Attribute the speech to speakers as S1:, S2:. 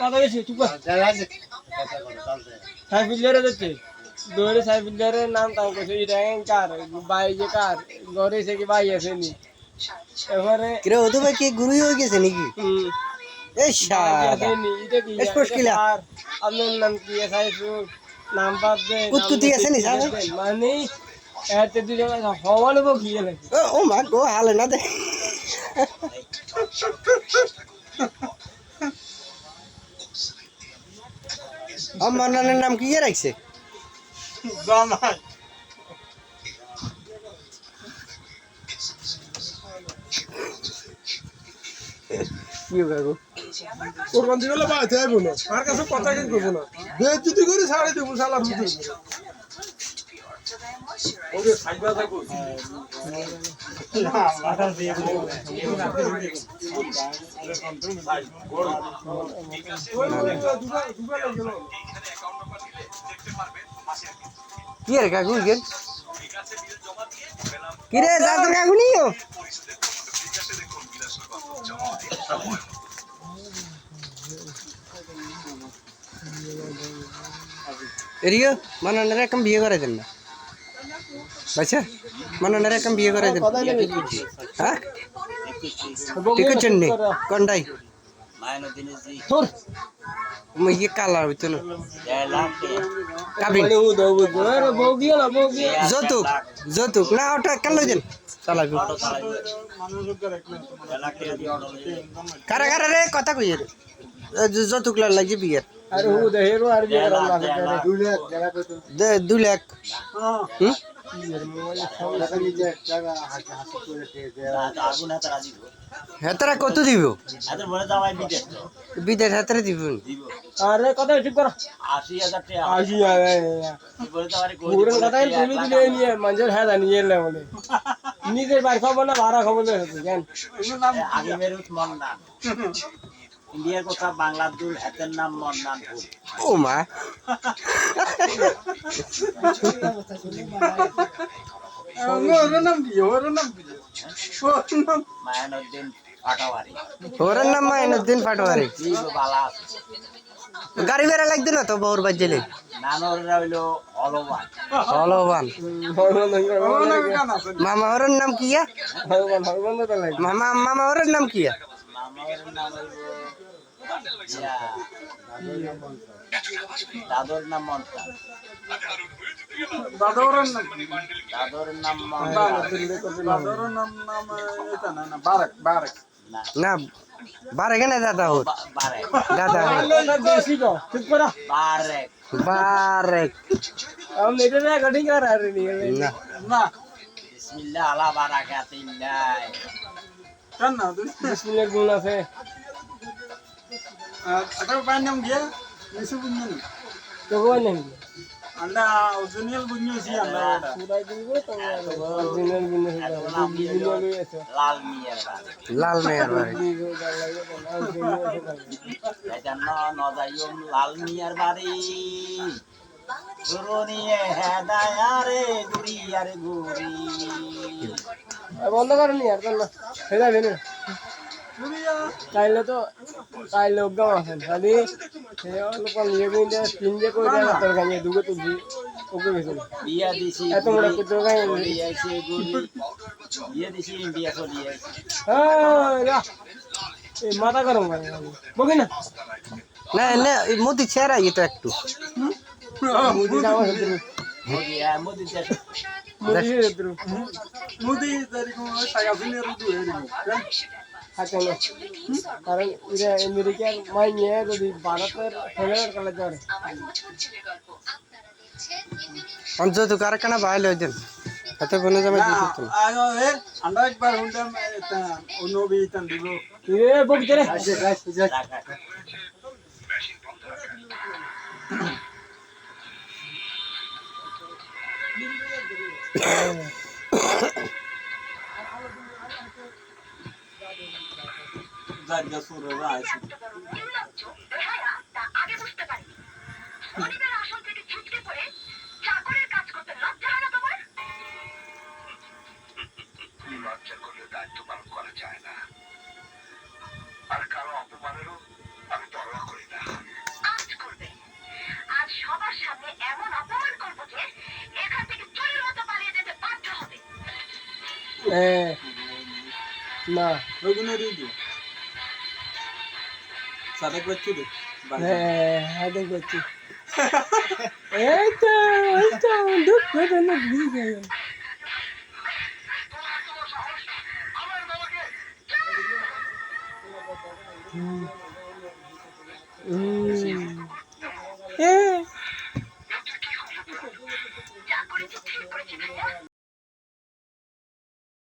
S1: কথা বেশি চুপ সাইফুল্লারে যাচ্ছে দৌড়ে সাইফুল্লারের নাম তাও কইছে এটা কার ভাই যে কার ঘরে এসে কি ভাই আসেনি এবারে
S2: কিরে ওদের ভাই কি গুরুই হয়ে গেছে নাকি? এই শালা স্পষ্ট কিলা
S1: আপনার নাম কি সাইফুল নাম বাদ দে
S2: কুতকুতি আছে নি সাহেব?
S1: মানে এতে দুজন হওয়ালে কি গেলে
S2: ও মা গো হালে না দে আমার নানের নাম কি রাখছে?
S1: জামাই
S2: কি বাবু
S3: কোরবান দিলে বাড়িতে আইব না আর কাছে কথা কেন করবো না বেজ্জতি করে ছাড়ে দেবো শালা বুঝে ওরে সাইবা থাকো
S2: কি রে কাকু কি রে দাদা কাকু নিও এরিও মানানের একদম বিয়ে করে দেন না আচ্ছা মানানের একদম বিয়ে করে দেন হ্যাঁ ঠিক আছে নি কোনটাই ये काला होतो ना যৌতুক যৌতুক না ওটা কেন দেন চালাবি কারা কারা রে কথা কই রে যৌতুক লাগি বিয়ে
S1: আরে হু দেহেরো আর বিয়ে করা লাগে
S2: 2 লাখ হুম হেতারা কত দিব বিদেশ হেতারা দিব
S1: আরে কথা ঠিক করো
S4: ৮০,০০০ টাকা
S1: ৮০,০০০ পুরো কথা তুমি দিলে নিয়ে মানুষের হ্যাঁ জানিয়ে এলে বলে নিজের বাড়ি খাবো না ভাড়া খাবো না কেন
S4: আগে মেরুত মন্নান ইন্ডিয়ার কথা বাংলাদেশ হাতের নাম মন্নান
S2: ও মা
S4: মায়ানুদ্দিন পাটাওয়ারি
S2: ওর নাম মাইনুদ্দিন পাটোয়ারি
S4: বালা আছে
S2: গাড়ি বেড়া লাগতো না তো বউর বাজলে
S4: নানররা হইলো অলবান
S2: হলবান মামা ওর নাম কি মামা মামা ওর নাম কি
S4: মামার নাম হইলো দাদর নাম মন্তান
S3: দাদর
S4: নাম মন্তান
S3: বারেক
S2: না বারে কেন দাদা হোত
S4: বারেক
S2: দাদা
S1: বেশি তো ঠিক করো
S4: বারেক
S2: বারেক
S1: আমি এটা না কাটিং করা আর নিয়ে
S2: না
S3: না
S4: বিসমিল্লাহ আলা বারাকাতিল্লাহ
S3: কেন না তুই
S1: বিসমিল্লাহ গুণ আছে
S3: এটা পান নাম গিয়া নিসু বুঝনি
S1: তো কোন নেই
S3: আন্ডা অরিজিনাল বুঝনি আন্ডা
S1: পুরাই দিব তো অরিজিনাল গুণ আছে
S4: লাল মিয়ার বাড়ি
S2: লাল মেয়ের বাড়ি
S4: এজন্য নজাইম লাল মিয়ার বাড়ি সুরনিয়ে হেদায়ারে দুরিয়ারে গুরি
S1: বন্ধ করেনি আর না সেটা বেনে কাইলে অজ্ঞান আছেন খালি সে অল্প নিয়ে গিয়ে তিনটে করে দেয় তোর গাঁয়ে দুটো তুলছি ওকে গেছিল
S4: বিয়া দিছি
S1: এত বড় কুত্তর গাঁয়ে
S4: দিয়েছে গুরি বিয়া দিছি ইন্ডিয়া চলিয়ে
S1: এই মাথা গরম করে বকি না
S2: না না মোদি ছেড়া এটা একটু
S1: মুদি আমার শত্রু
S4: মোদি দেশ
S1: মুদি শত্রু
S3: মুদি তারিখো সাইয়া ফিনে রুদু হেরিগো
S1: হাতে না কারণ এটা আমেরিকার মাই নিয়ে যদি ভারতের ফেরার কালে যাবে
S2: অন্তত কারখানা বাইরে হইতেন এত কোনো জামা দিত না
S3: আয়ো এ আন্ডা একবার হুন্ডাম এটা অনুবি তান দিব
S1: এ বকি রে
S3: জায়গা সুররা আছে
S5: আগে বুঝতে পারি গরিবের আসল থেকে ছিটকে পড়ে চাকরের কাজ করতে লজ্জা হয় না তোমার লজ্জা করলে দায়িত্ব পালন করা যায় না আর কারো অপমান
S1: হ্যাঁ না হ্যাঁ হাতে করছি এই তো দুঃখ করে না দিয়ে গেল হুম